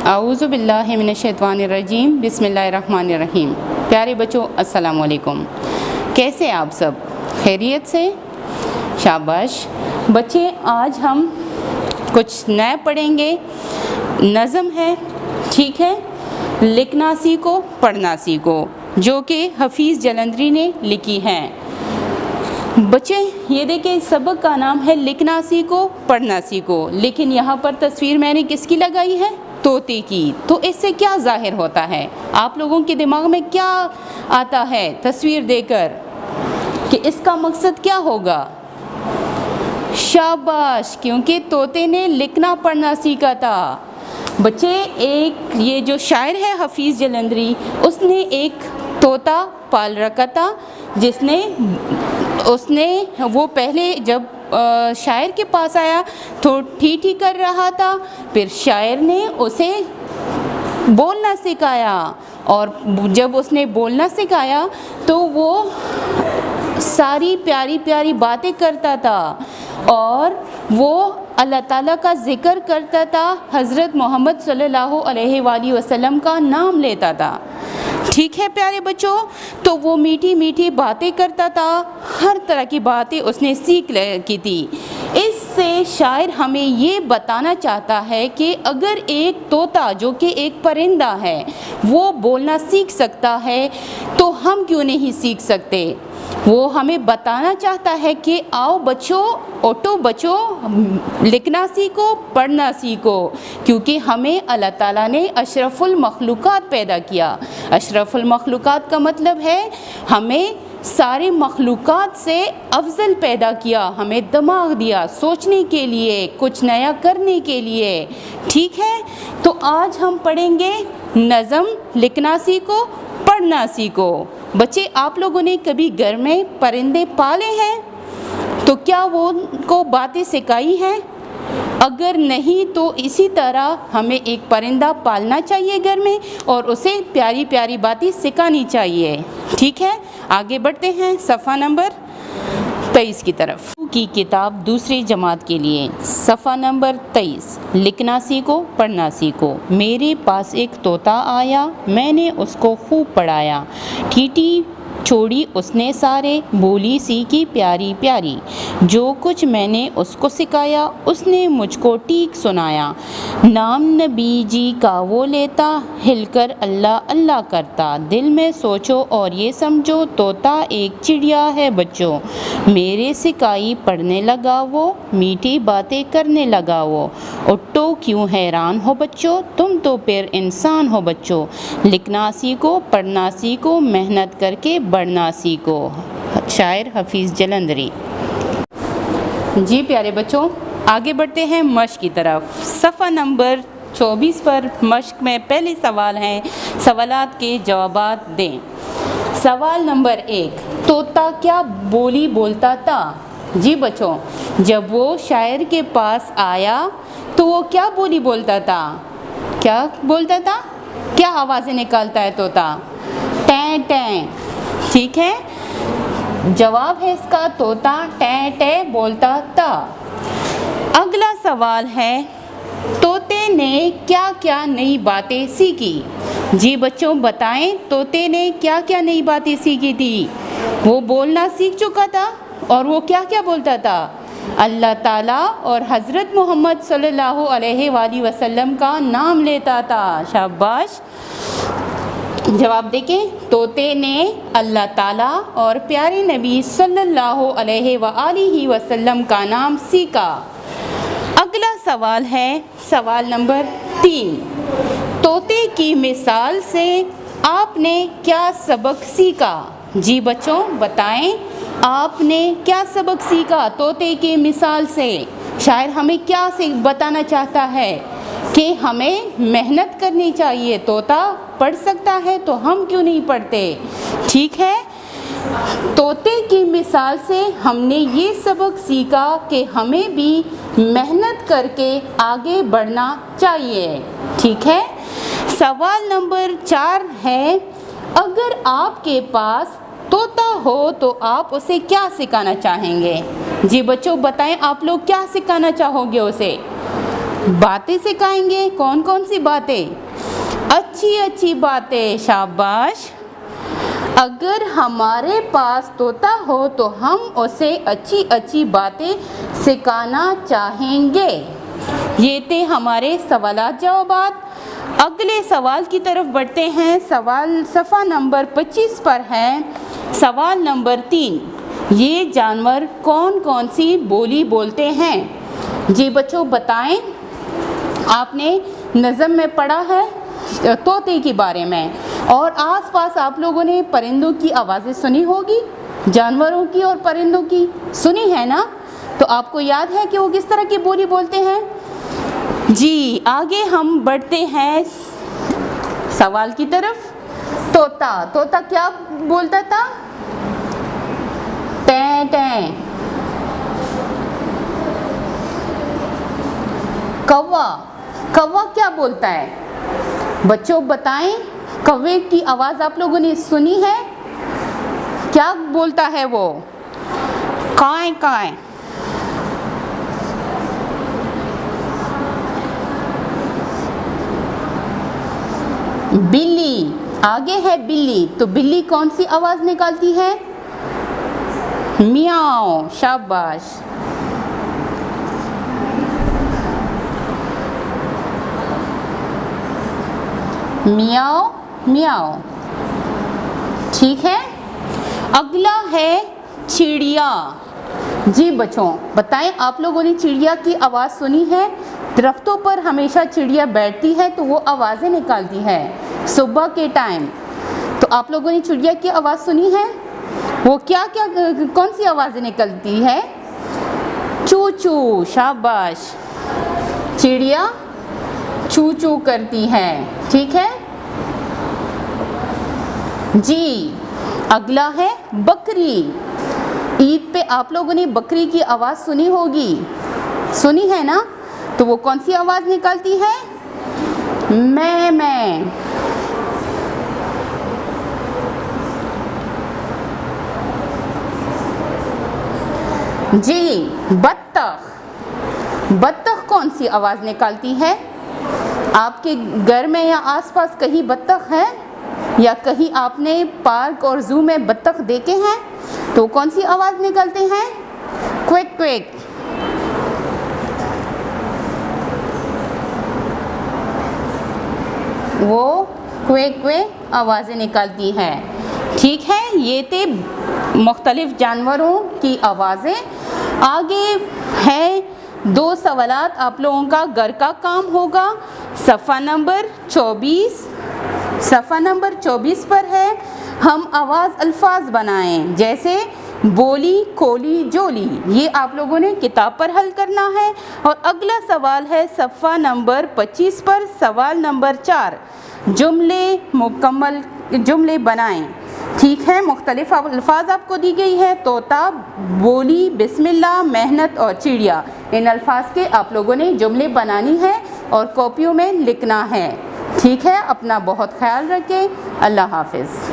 आऊज़ु बिल्लाहि मिनश्शैतानिर्रजीम बिस्मिल्लाहिर्रहमानिर्रहीम। प्यारे बच्चों, अस्सलाम वालेकुम। कैसे आप सब? खैरियत से? शाबाश बच्चे, आज हम कुछ नया पढ़ेंगे। नज़म है, ठीक है। लिखना सीखो, पढ़ना सीखो, जो कि हफीज़ जलंधरी ने लिखी है। बच्चे ये देखें, सबक का नाम है लिखना सीखो, पढ़ना सीखो, लेकिन यहाँ पर तस्वीर मैंने किसकी लगाई है? तोते की। तो इससे क्या जाहिर होता है? आप लोगों के दिमाग में क्या आता है तस्वीर देखकर कि इसका मकसद क्या होगा? शाबाश, क्योंकि तोते ने लिखना पढ़ना सीखा था। बच्चे, एक ये जो शायर है हफीज़ जलंधरी, उसने एक तोता पाल रखा था, उसने वो पहले जब शायर के पास आया तो ठीक कर रहा था, फिर शायर ने उसे बोलना सिखाया, और जब उसने बोलना सिखाया तो वो सारी प्यारी प्यारी बातें करता था, और वो अल्लाह ताला का ज़िक्र करता था, हज़रत मोहम्मद सल्लल्लाहु अलैहि वसल्लम का नाम लेता था। ठीक है प्यारे बच्चों, तो वो मीठी मीठी बातें करता था, हर तरह की बातें उसने सीख की थी। इससे शायर हमें ये बताना चाहता है कि अगर एक तोता, जो कि एक परिंदा है, वो बोलना सीख सकता है तो हम क्यों नहीं सीख सकते। वो हमें बताना चाहता है कि आओ बच्चों, उठो बच्चों, लिखना सीखो, पढ़ना सीखो, क्योंकि हमें अल्लाह ताला ने अशरफुल मखलूक़ात पैदा किया। अशरफुल मखलूक़ात का मतलब है हमें सारे मखलूक़ात से अफजल पैदा किया, हमें दिमाग दिया सोचने के लिए, कुछ नया करने के लिए। ठीक है, तो आज हम पढ़ेंगे नज़म, लिखना सीखो, पढ़ना सीखो। बच्चे, आप लोगों ने कभी घर में परिंदे पाले हैं? तो क्या वो उनको बातें सिखाई हैं? अगर नहीं तो इसी तरह हमें एक परिंदा पालना चाहिए घर में, और उसे प्यारी प्यारी बातें सिखानी चाहिए। ठीक है, आगे बढ़ते हैं सफ़ा नंबर 23 की तरफ की किताब दूसरी जमात के लिए। सफ़ा नंबर 23, लिखना सीखो, पढ़ना सीखो। मेरे पास एक तोता आया, मैंने उसको खूब पढ़ाया, टीटी छोड़ी उसने सारे, बोली सीखी प्यारी प्यारी, जो कुछ मैंने उसको सिखाया उसने मुझको ठीक सुनाया। नाम नबी जी का वो लेता, हिलकर अल्लाह अल्लाह करता, दिल में सोचो और ये समझो, तोता एक चिड़िया है बच्चों। मेरे सिखाई पढ़ने लगा वो, मीठी बातें करने लगा वो। उठो क्यों हैरान हो बच्चों, तुम तो फिर इंसान हो बच्चों। लिखना सीखो, पढ़ना सीखो, मेहनत करके बढ़ना सीखो। शायर हफीज़ जलंधरी। जी प्यारे बच्चों, आगे बढ़ते हैं मश्क की तरफ। सफ़ा नंबर 24 पर मश्क में पहले सवाल हैं, सवालात के जवाबात दें। सवाल नंबर 1, तोता क्या बोली बोलता था? जी बच्चों, जब वो शायर के पास आया तो वो क्या बोली बोलता था? क्या बोलता था? क्या आवाज़ें निकालता है तोता? टें टें। ठीक है, जवाब है इसका, तोता टें टें बोलता था। अगला सवाल है, तोते ने क्या क्या नई बातें सीखी? जी बच्चों बताएं, तोते ने क्या क्या नई बातें सीखी थी? वो बोलना सीख चुका था, और वो क्या क्या बोलता था? अल्लाह ताला और हज़रत मोहम्मद सल्लल्लाहु अलैहि वसल्लम का नाम लेता था। शाबाश। जवाब देखें, तोते ने अल्लाह ताला और प्यारे नबी सल्लल्लाहु अलैहि वसल्लम का नाम सीखा। अगला सवाल है, सवाल नंबर 3, तोते की मिसाल से आपने क्या सबक सीखा? जी बच्चों बताएं, आपने क्या सबक सीखा तोते की मिसाल से? शायर हमें क्या बताना चाहता है कि हमें मेहनत करनी चाहिए। तोता पढ़ सकता है तो हम क्यों नहीं पढ़ते? ठीक है, तोते की मिसाल से हमने ये सबक सीखा कि हमें भी मेहनत करके आगे बढ़ना चाहिए। ठीक है, सवाल नंबर 4 है, अगर आपके पास तोता हो तो आप उसे क्या सिखाना चाहेंगे? जी बच्चों बताएं, आप लोग क्या सिखाना चाहोगे उसे? बातें सिखाएंगे। कौन कौन सी बातें? अच्छी अच्छी बातें। शाबाश। अगर हमारे पास तोता हो तो हम उसे अच्छी अच्छी बातें सिखाना चाहेंगे। ये थे हमारे सवालात जवाबात। अगले सवाल की तरफ बढ़ते हैं। सवाल सफ़ा नंबर 25 पर है। सवाल नंबर 3, ये जानवर कौन कौन सी बोली बोलते हैं? जी बच्चों बताएं। आपने नज़म में पढ़ा है तोते के बारे में, और आसपास आप लोगों ने परिंदों की आवाज़ें सुनी होगी, जानवरों की और परिंदों की सुनी है ना? तो आपको याद है कि वो किस तरह की बोली बोलते हैं? जी आगे हम बढ़ते हैं सवाल की तरफ। तोता क्या बोलता था? टें टें। कौवा क्या बोलता है? बच्चों बताएं, कौवे की आवाज़ आप लोगों ने सुनी है? क्या बोलता है वो? काएं काएं। बिल्ली, आगे है बिल्ली। तो बिल्ली कौन सी आवाज़ निकालती है? मियाओ। शाबाश। मियाओ मियाओ। ठीक है। अगला है चिड़िया। जी बच्चों बताएं, आप लोगों ने चिड़िया की आवाज़ सुनी है? दरख्तों पर हमेशा चिड़िया बैठती है तो वो आवाज़ें निकालती है सुबह के टाइम। तो आप लोगों ने चिड़िया की आवाज़ सुनी है? वो क्या क्या कौन सी आवाज़ें निकलती है? चू चू। शाबाश। चिड़िया चू चू करती है। ठीक है जी। अगला है बकरी। ईद पे आप लोगों ने बकरी की आवाज़ सुनी होगी, सुनी है ना? तो वो कौन सी आवाज़ निकालती है? मैं। जी बत्तख कौन सी आवाज़ निकालती है? आपके घर में या आसपास कहीं बत्तख है, या कहीं आपने पार्क और ज़ू में बत्तख देखे हैं? तो कौन सी आवाज़ निकालते हैं? Quick quick. वो क्विक क्विक आवाज़ें निकालती है। ठीक है, ये थे मुख्तलिफ जानवरों की आवाज़ें। आगे है 2 सवालात आप लोगों का घर का काम होगा। सफ़ा नंबर 24 पर है। हम आवाज़ अल्फाज बनाएं, जैसे बोली, कोली, जोली। ये आप लोगों ने किताब पर हल करना है। और अगला सवाल है सफ़ा नंबर 25 पर। सवाल नंबर 4, मुकम्मल जुमले बनाएं। ठीक है, मुख्तलिफ अल्फाज आपको दी गई है। तोता, बोली, बिस्मिल्लाह, मेहनत और चिड़िया। इन अल्फाज के आप लोगों ने जुमले बनानी है और कॉपियों में लिखना है। ठीक है, अपना बहुत ख्याल रखें। अल्लाह हाफ़िज़।